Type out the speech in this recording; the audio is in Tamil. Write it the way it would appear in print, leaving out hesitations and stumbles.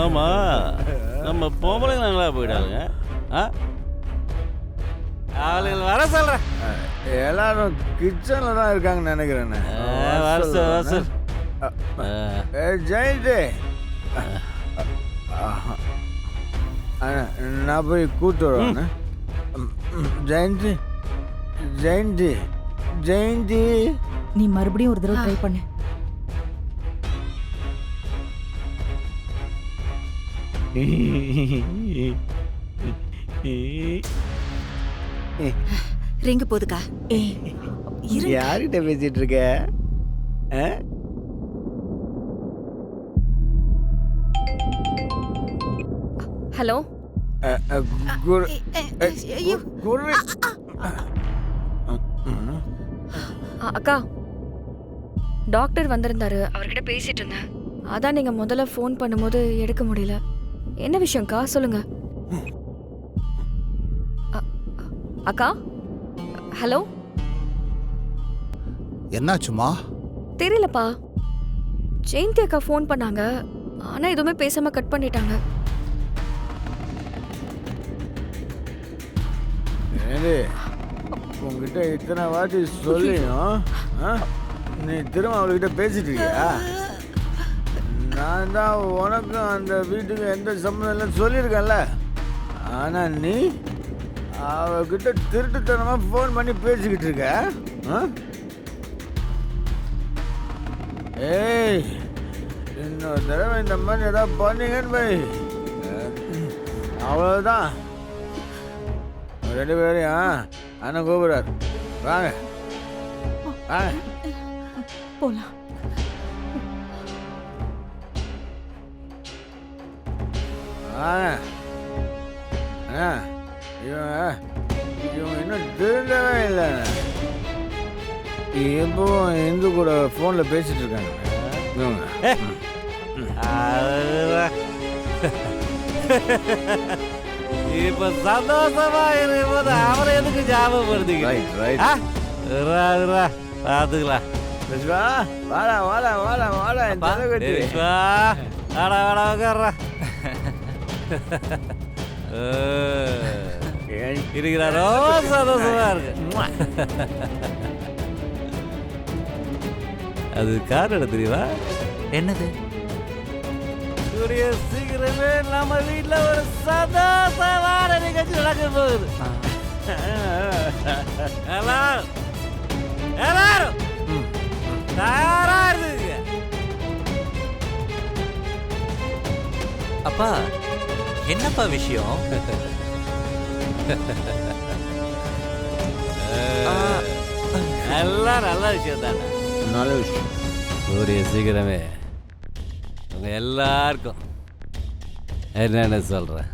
ஆமா, நம்ம பொம்பளைங்க நாங்களா போயிடாங்க. அவளுக்கு வர சொல்றேன். எல்லாரும் கிச்சனில் தான் இருக்காங்கன்னு நினைக்கிறேன். ஜெயந்தி, நான் போய் கூட்டு வருவேன். ஜெயந்தி ஜெயந்தி ஜெயந்தி, நீ மறுபடியும் ஒரு தடவை ட்ரை பண்ணு. ரிங்கு போதுக்கா. யார்கிட்ட பேசிட்டு இருக்க? ஹலோ. அக்கா, டாக்டர் வந்திருந்தாரு, அவர்கிட்ட பேசிட்டு இருந்தேன். அதான் நீங்க முதல்ல ஃபோன் பண்ணும்போது எடுக்க முடியல. என்ன விஷயம்க்கா, சொல்லுங்க. அக்கா, ஹலோ. என்னாச்சுமா? தெரியலப்பா, ஜெயந்தி அக்கா ஃபோன் பண்ணாங்க, ஆனா எதுவுமே பேசாம கட் பண்ணிட்டாங்க. உங்ககிட்ட இத்தனை வாட்டி சொல்லியும் நீ திரும்ப அவள்கிட்ட பேசிட்டு இருக்கியா? நான் தான் உனக்கும் அந்த வீட்டுக்கு எந்த சம்மந்தம் இல்லைன்னு சொல்லியிருக்கேன்ல. ஆனால் நீ அவகிட்ட திருட்டுத்தனமாக ஃபோன் பண்ணி பேசிக்கிட்டு இருக்க. ஏய், இன்னொரு தடவை இந்த மாதிரி ஏதாவது பண்ணீங்கன்னு போய் அவ்வளோதான். ரெண்டு பேரையும் அண்ணன் கூப்பிடுறார். வாங்க வாங்க போலாம். வாங்க. அண்ணா, இவங்க இன்னும் திருந்தவே இல்லை. எப்பவும் இந்து கூட ஃபோனில் பேசிட்டு இருக்காங்க. இப்ப சந்தோஷமா இருக்கும்போது அவரை எதுக்கு ஞாபகப்படுத்திக்க? பாத்துக்கலாம். வாடா வாடா வாடா வாடா வாடா வாடா உட்கார்றா. இருக்கிறாரோ சந்தோஷமா இருக்கு. அது காரணம் தெரியுமா? என்னது? சீக்கிரமே நம்ம வீட்டுல ஒரு சந்தோஷமான நிகழ்ச்சி நடக்க போகுது. எல்லாரும் தயாரா இருந்துங்க. அப்பா, என்னப்பா விஷயம்? எல்லாம் நல்ல விஷயம் தானே. நல்ல விஷயம். கூடிய சீக்கிரமே உங்க எல்லாருக்கும் என்னென்ன சொல்றேன்.